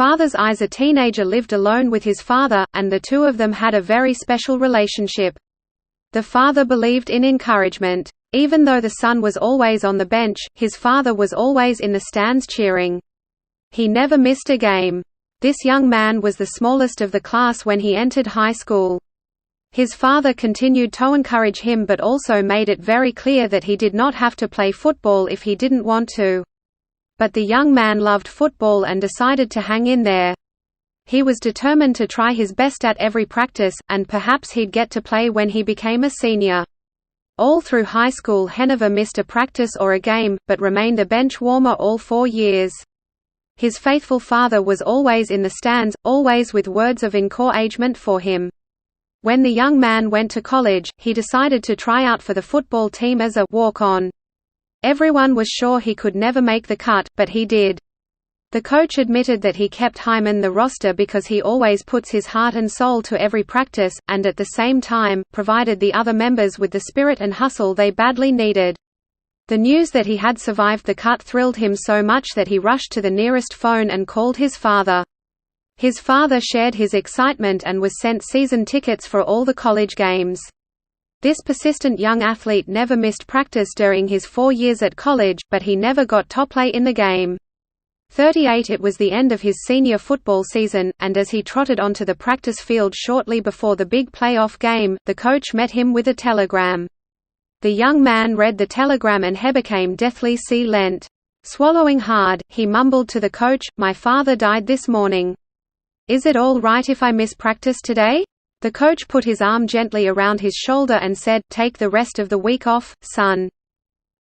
father's eyes, a teenager lived alone with his father, and the two of them had a very special relationship. The father believed in encouragement. Even though the son was always on the bench, his father was always in the stands cheering. He never missed a game. This young man was the smallest of the class when he entered high school. His father continued to encourage him but also made it very clear that he did not have to play football if he didn't want to. But the young man loved football and decided to hang in there. He was determined to try his best at every practice, and perhaps he'd get to play when he became a senior. All through high school he never missed a practice or a game, but remained a bench warmer all 4 years. His faithful father was always in the stands, always with words of encouragement for him. When the young man went to college, he decided to try out for the football team as a walk-on. Everyone was sure he could never make the cut, but he did. The coach admitted that he kept him in the roster because he always puts his heart and soul to every practice, and at the same time, provided the other members with the spirit and hustle they badly needed. The news that he had survived the cut thrilled him so much that he rushed to the nearest phone and called his father. His father shared his excitement and was sent season tickets for all the college games. This persistent young athlete never missed practice during his 4 years at college, but he never got to play in the game. 38 It was the end of his senior football season, and as he trotted onto the practice field shortly before the big playoff game, the coach met him with a telegram. The young man read the telegram and he became deathly silent. Swallowing hard, he mumbled to the coach, "My father died this morning. Is it all right if I miss practice today?" The coach put his arm gently around his shoulder and said, "Take the rest of the week off, son.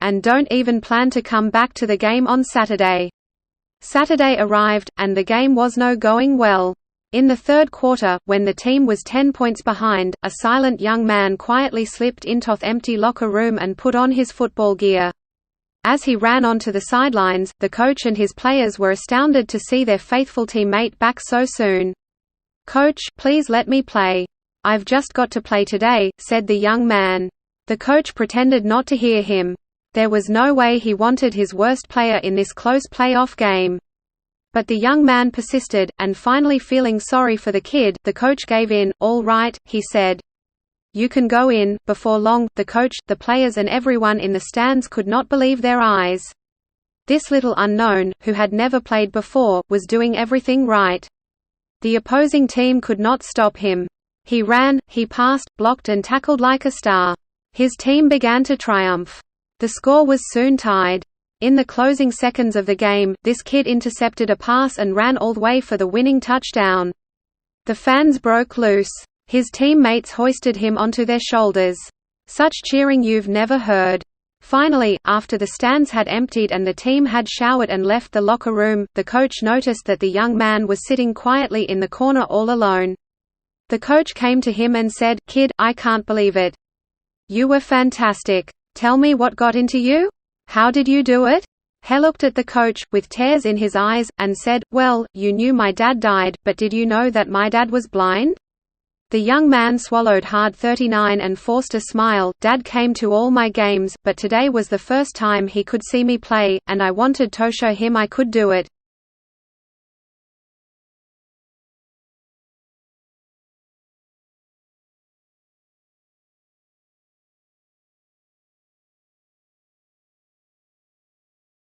And don't even plan to come back to the game on Saturday." Saturday arrived, and the game was no going well. In the third quarter, when the team was 10 points behind, a silent young man quietly slipped into the empty locker room and put on his football gear. As he ran onto the sidelines, the coach and his players were astounded to see their faithful teammate back so soon. "Coach, please let me play. I've just got to play today," said the young man. The coach pretended not to hear him. There was no way he wanted his worst player in this close playoff game. But the young man persisted, and finally feeling sorry for the kid, the coach gave in. "All right," he said. "You can go in." Before long, the coach, the players and everyone in the stands could not believe their eyes. This little unknown, who had never played before, was doing everything right. The opposing team could not stop him. He ran, he passed, blocked and tackled like a star. His team began to triumph. The score was soon tied. In the closing seconds of the game, this kid intercepted a pass and ran all the way for the winning touchdown. The fans broke loose. His teammates hoisted him onto their shoulders. Such cheering you've never heard. Finally, after the stands had emptied and the team had showered and left the locker room, the coach noticed that the young man was sitting quietly in the corner all alone. The coach came to him and said, "Kid, I can't believe it. You were fantastic. Tell me what got into you? How did you do it?" He looked at the coach, with tears in his eyes, and said, "Well, you knew my dad died, but did you know that my dad was blind?" The young man swallowed hard 39 and forced a smile. "Dad came to all my games, but today was the first time he could see me play, and I wanted to show him I could do it.